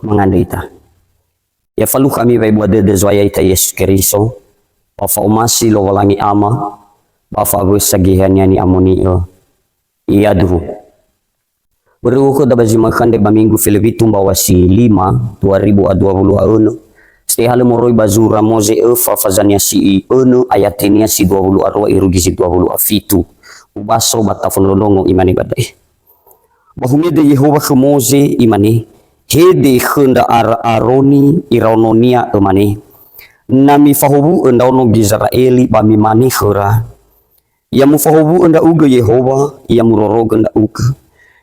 mangandita. Ya falu kami bai buat de zoya ita Yesus Kristo. Bafa umasi lo walangi ama. Bafa sagihannya ni amonio. Iya duhu. Beruko da bazi makan de minggu Filipitum bawa si 5 2021. Sehale moroi bazura moze fafazania si ayatenia si 20 arwa irugi si 20 afitu. Ubaso batafon lolongo imani badai. Bahumia de Yehova ke Moze imani hede khenda aroni iraunonia imani nami fahubu enda ono Israeli bami mani khura ya mufahubu enda uga Yehova ya muroroga enda uga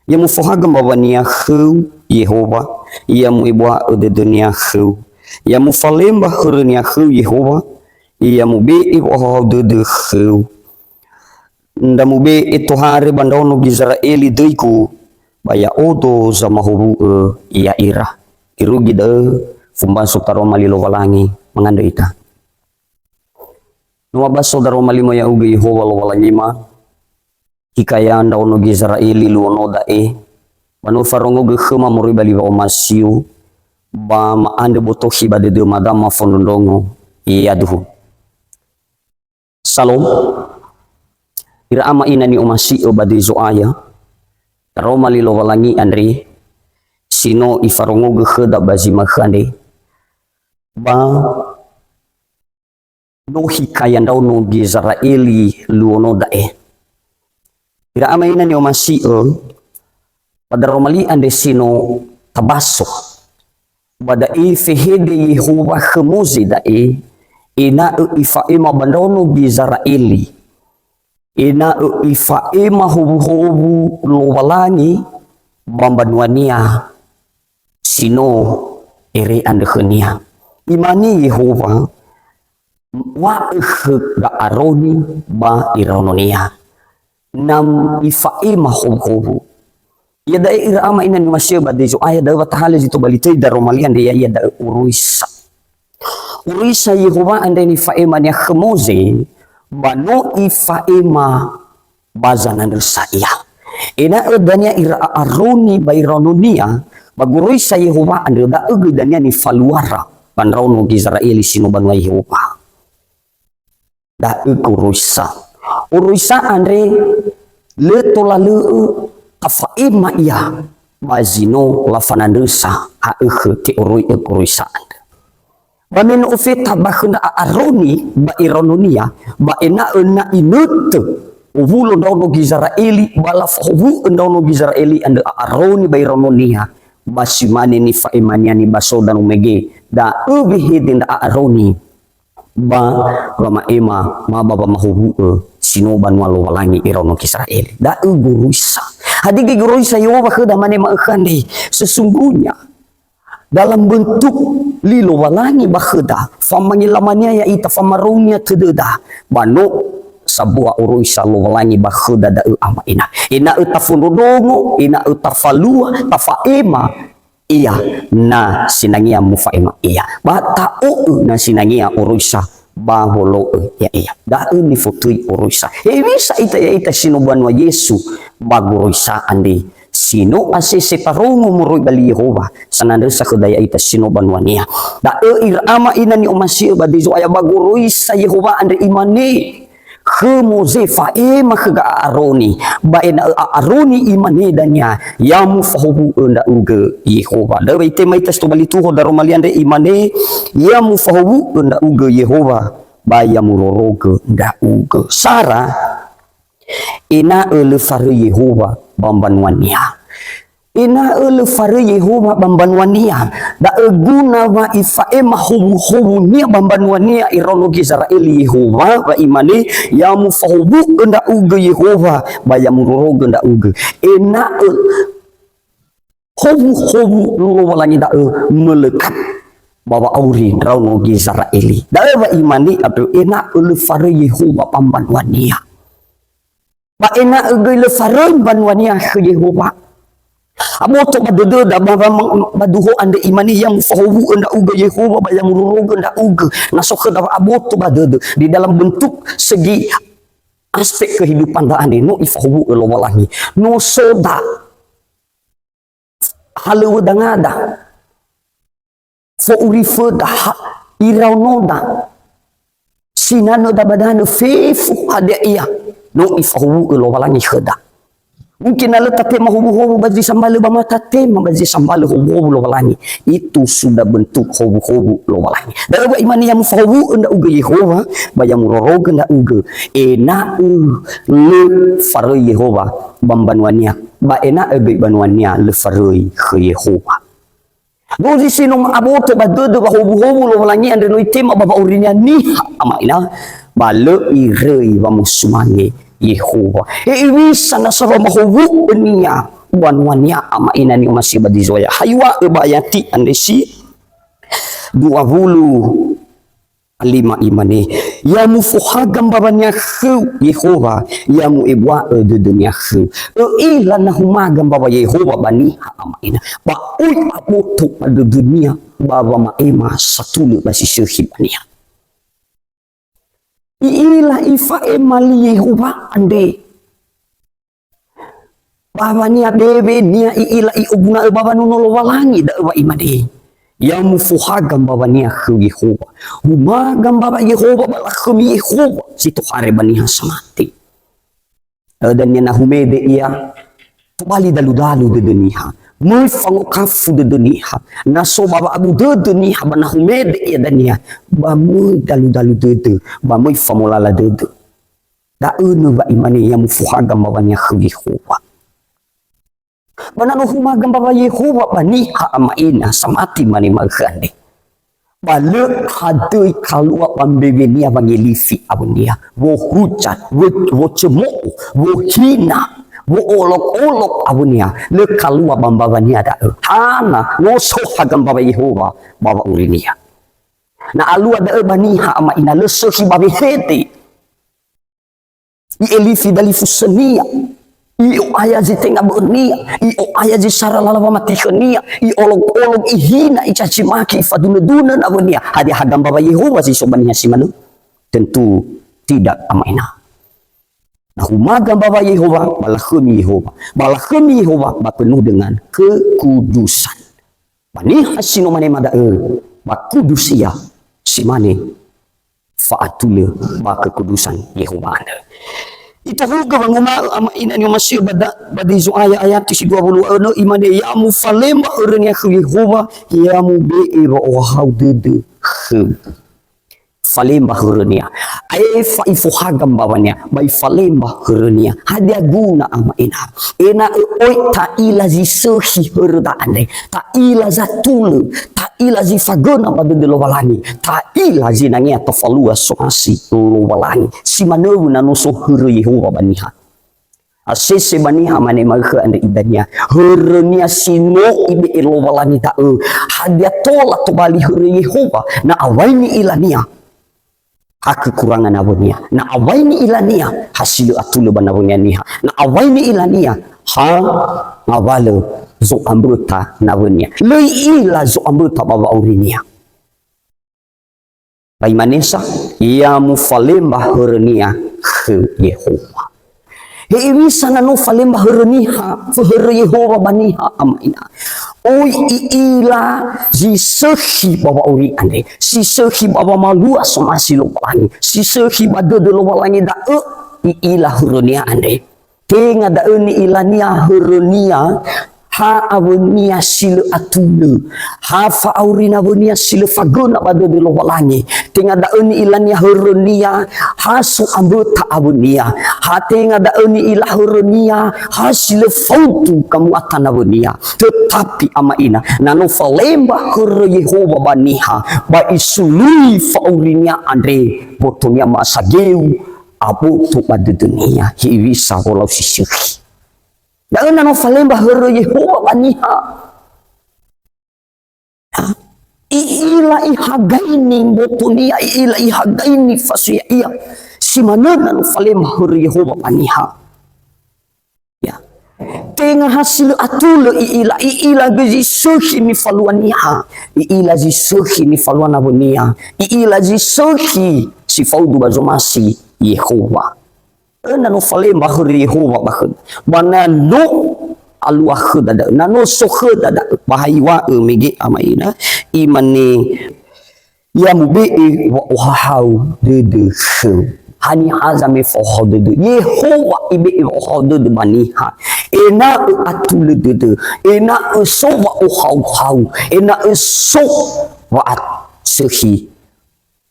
ya mufahaga babania khu Yehova ya muibwa de dunia khu ya mufalemba khurnia khu Yehova ya mube ibwa de khu nda mube itu hari bandono Israeli deiku baya odo sama hubu iya ira irugi de fumban sutaro malilo walangi manganda ita numa baso daro malimo ya uga Yehova lo walangima hikaya anda ono Israeli lu ono dae manu farongo ge khema mori bali ba omasiu ba ma ande botohi ba de madama fondondongo iya duhu salom ira ama ina ni omasi obadi zoaya Taro malilo walangi Andre sino ifarongo gekheda bazi makhande ba no hikaya ndau no Israeli luono dae ira amaina ni omasi pada romali ande sino tabaso bada ifehede Yehova khemozi dae ina ifaima bandono Israeli ina ifaima hubu lo walangi bambanuania sino ere andekhenia imani Yehova wa da aroni ba iranonia nam ifaima hubu ya da ira ama ina ni masya bade jo aya da watahala zito balitay da romalian de ya da urisa Yehova ande ni faima ni khemoze bano ifaima bazanan saya ina edanya ira aroni bairanunia baguroi sa Yehova ande da egedanya ni faluara banrauno Israeli sino banwa Yehova da uruisa andre le tolalu kafaima iya bazino lafanandusa a te urui uruisa Bamin ufita bakhna aroni ba irononia ba ena inut uvulo ndauno Israeli bala fahu ndauno Israeli ande aroni ba irononia basimane ni faimania ni basodan umege da ubihi dinda aroni ba rama ema ma baba mahubu sino banwalo walangi irono Israeli da uguruisa hadigi guruisa Yehova kheda mane ma khande sesungguhnya dalam bentuk lilo walangi bakheda famangilamannya ya ita famarunya tededa bano sabua uruisa lo walangi bakheda da ama ina utafundongo ina utafalua tafaema iya na sinangia mufaema iya bata na sinangia uruisa baholo ya iya da ni futui uruisa bisa ita sinoban wa Yesu baguruisa andi sino asese parongo muroi bali Yehova sananda sa kedaya ita sino banwania da irama ina ni omasi badizo aya baguroi sa Yehova andre imane khemoze faema khega aroni ba ena aroni imane danya yamu fahubu enda uge Yehova da baite mai tes to bali tuho daro maliande imane yamu fahubu enda uge Yehova ba yamu roroge nda uge Sara ina faru Yehova bambanwania ina faru Yehova bambanwania da guna wa ifaema hubu nia bambanwania irono Israeli Yehova wa imani ya mufahubu enda uge Yehova ba ya muroroge enda uge ina hubu lo walangi da melekat bawa auri rauno Israeli da wa imani atau ina faru Yehova bambanwania ba ena le faron banwania ke Yehova aboto badodo da baduho ande imani yang fahu anda uga Yehova ba yang ruruga anda uga nasok da aboto badodo di dalam bentuk segi aspek kehidupan da ande no ifahu lo walangi no soda halu dangada fo urife da irau noda sinano da badano fefu hade ia no ifahu lo walangi khada mungkin ala tate mahubu-hubu bazi sambal ba mata tema bazi sambal hubu lo walangi itu sudah bentuk hubu-hubu lo walangi da ba imani yang fahu unda uga Yehova ba yang roroga nda uga ena le faro Yehova bambanwania ba ena ebe banwania le faro ke Yehova dozi sinong abote ba dodo ba hubu-hubu lo walangi ande no tema ba urinya ni amaina ba le irei ba musumangi Yehova bisa na sa mahubu niya wanwania ama ina ni masih badizoya haywa bayati andesi 25 imane ya mufuhagam babanya khu Yehova ya mu ibwa de dunia khu ila na humagam baba Yehova bani ama ina ba ui abutu pada dunia baba ma ema satulu basi syhibania ila ifa emali Yehova ande baba nia bebe nia ila iubuna baba nuno walangi da wa imade ya mufuhagam baba nia khu Yehova humagam baba Yehova balakhum Yehova situ hare bani hasamati dan nia humede ia tubali dalu-dalu de dunia muy fangokafu de dunia naso baba abu de dunia bana humede ia dania ba muy dalu-dalu de ba muy famolala de da unu ba imani yang mufuhagam baba nia khu Yehova bana no humagam baba Yehova bani ha amaina samati mani magande bale hadui kalua pambebe nia bangelifi abunia wo hujan wo cemo wo hina wo olok-olok abunia le kalua bambabania da hana no sohagam baba Yehova baba urinia na alua da bani ha amaina le sohi babi hete i elifi dalifu senia io ayazi tenga bernia io ayazi sara lalawa mati khania i olok-olok ihina i caci maki faduna-duna abunia hadi hagam baba Yehova si sobania simanu tentu tidak amaina nah humagam baba Yehova balakhumi Yehova ba penuh dengan kekudusan bani hasino mane mada ba kudus ia simane faatule ba kekudusan Yehova anda itu juga banguma ama ina ni masih badi zo ayat si 20 imane ya mu falema urnya Yehova ya mu be ro haudede falemba hurnia ai fa ifuhagam babanya bai falemba hurnia hadia guna ama ina oi ta ila zi sohi hurda ande ta ila za tulu ta ila zi fagona pada de lowalani ta ila zi nangia tofalua soasi lowalani si manowu nanuso huru Yehova baniha asese baniha mane magha ande idania hurnia sino ibe lowalani ta hadia tola to bali huru Yehova na awaini ilania kekurangan abunia na awaini ilania hasil atulu banabunia niha na awaini ilania ha ngawale zo amruta nabunia le ila zo amruta baba urinia baimanesa ya mufalemba hurnia ke Yehova bisa na no falemba hurniha fahur Yehova baniha amaina oi ila ji sehi baba uri ande si sehi baba malua somasi lo walangi si sehi bado lo walangi da ila hurnia ande tenga da ni ilania hurnia ha abunia sile atulu ha fa aurina abunia sile fagona bado lo walangi tenga da ni ilania hurnia ha su ambota abunia ha tenga da ni ila hurnia ha sile fautu kamu atana abunia tetapi ama ina nano falemba hur Yehova baniha ba isului fa aurinia andre botonya masageu abu tu pada dunia hiwisa walau sisih dan nano falemba hur Yehova baniha ila ihagaini botonia ila ihagaini fasuya iya si manana no falemba hur Yehova baniha ya tengah hasil atul ila gaji sohi ni faluania ila ji sohi ni faluana bunia ila ji sohi si faudu bazomasi Yehova nano falemba hur Yehova bahun bana no aluah dada nano sohe dada bahaiwa mege amaina imani ya mubi wa hau de hani azame fo de Yehova ibe ho de baniha ena atul de ena so wa hau ena so wa at sehi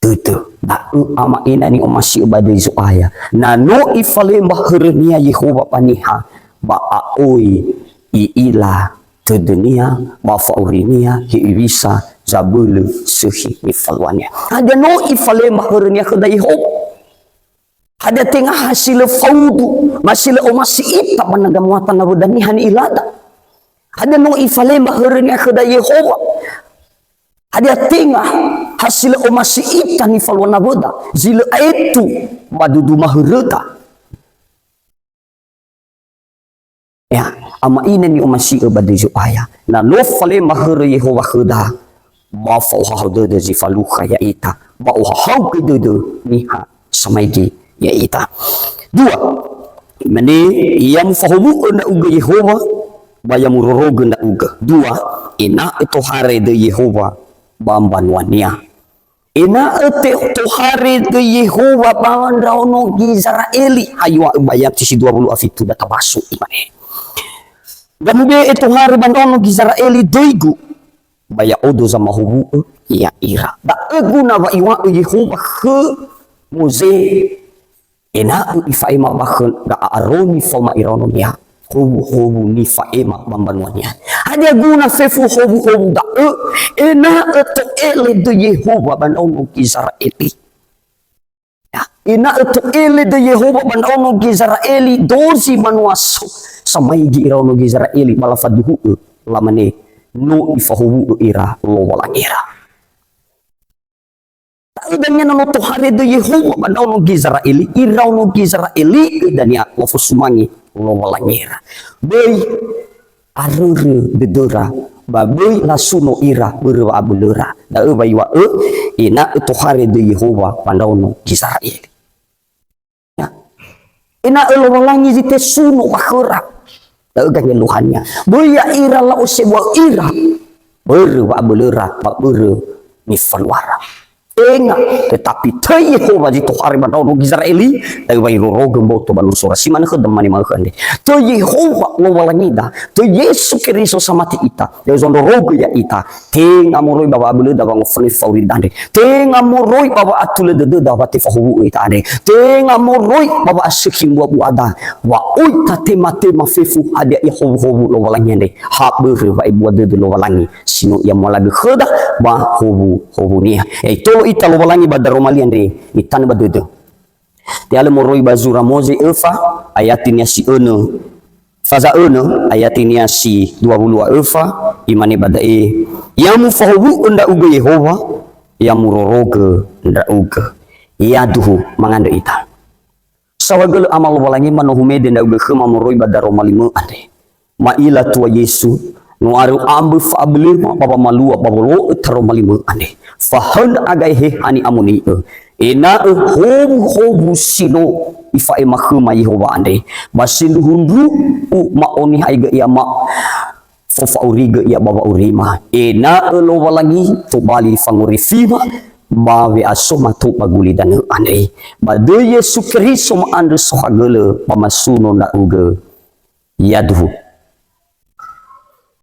de ba ama ina ni omasi badai zuaya na no ifale mahrenia Yehova paniha ba aoi ila te dunia ba faurinia hiwisa zabulu sehi ifalwania ada no ifale mahrenia ke Yehova ada tengah hasil faudu masih omasi ita managa muatan na budanihan ilada ada no ifale mahrenia ke Yehova ada tengah hasil omasi ita ni falwana boda zila itu madudu mahreta ya ama ina ni omasi badai zuaya na lo fale mahre Yehova khada ba fa ha de zifalu khaya ita ba ha ke de niha samaigi ya ita dua mani yang fahumu na uga Yehova ba yang muroroga na uga dua ina itu hare de Yehova bambanwania ina ete to hare de Yehova bandraono Israeli aywa bayat si 20 afitu data basu imane gamube itu hare bandraono Israeli doigu baya odo za mahubu ya ira da eguna wa iwa Yehova ke moze ina ifaima bakhan da aroni fama irononia hobu ni faema bambanwania ada guna fefu hobu da ina eto ele de Yehova bandono Israeli ya ina eto ele de Yehova bandono Israeli dozi manuaso samai gi irono Israeli malafaduhu lamane no ifahubu ira lo walangira Udangnya no to hari de Yehova bandono Israeli irauno Israeli dania lofusumangi lo walangira bei arure bedora babai lasuno ira berwa abulera da baiwa ina to hari de Yehova bandono Israeli ya ina lo walangi zite suno bakhura da ganya luhannya bei ira la usewa ira berwa abulera babere ni falwara enga tetapi te Yehova jitu hari bandono Israeli dari bayi rogo boto banu sura si mana kedem mani makande te Yehova lo walangida te Yesus Kristus samati ita dari zondo rogo ya ita tenga moroi baba bele da bang fani fauri dande tenga moroi baba atule de da bati fahu ita ade tenga moroi baba asikim bu ada wa uita temate mafefu ada Yehova lo walangende ha bere ba ibu de lo walangi sino ya malaga khada ba hobu ni itu ita lo walangi badaro malian re itan badudu tiale moroi bazura moze elfa ayatinya si ono faza ono ayatinya si 20 elfa imani badai yamu fahu unda uga Yehova yamu roroga nda uga yaduhu mangando ita sawagel amal walangi manohume nda uga khama moroi badaro malimu ande maila tua Yesu no aru ambu fabli baba malua baba lo taro malimu ande fahan agai he hani amuni ina hobu sino ifa emakhuma Yehova ande basin hundu maoni haiga ya ma fofa uriga ya baba urima ina lo walangi to bali fanguri fima mawe asoma to baguli dan ande bade Yesus Kristus ma ande sohagele pamasuno na uga yaduhu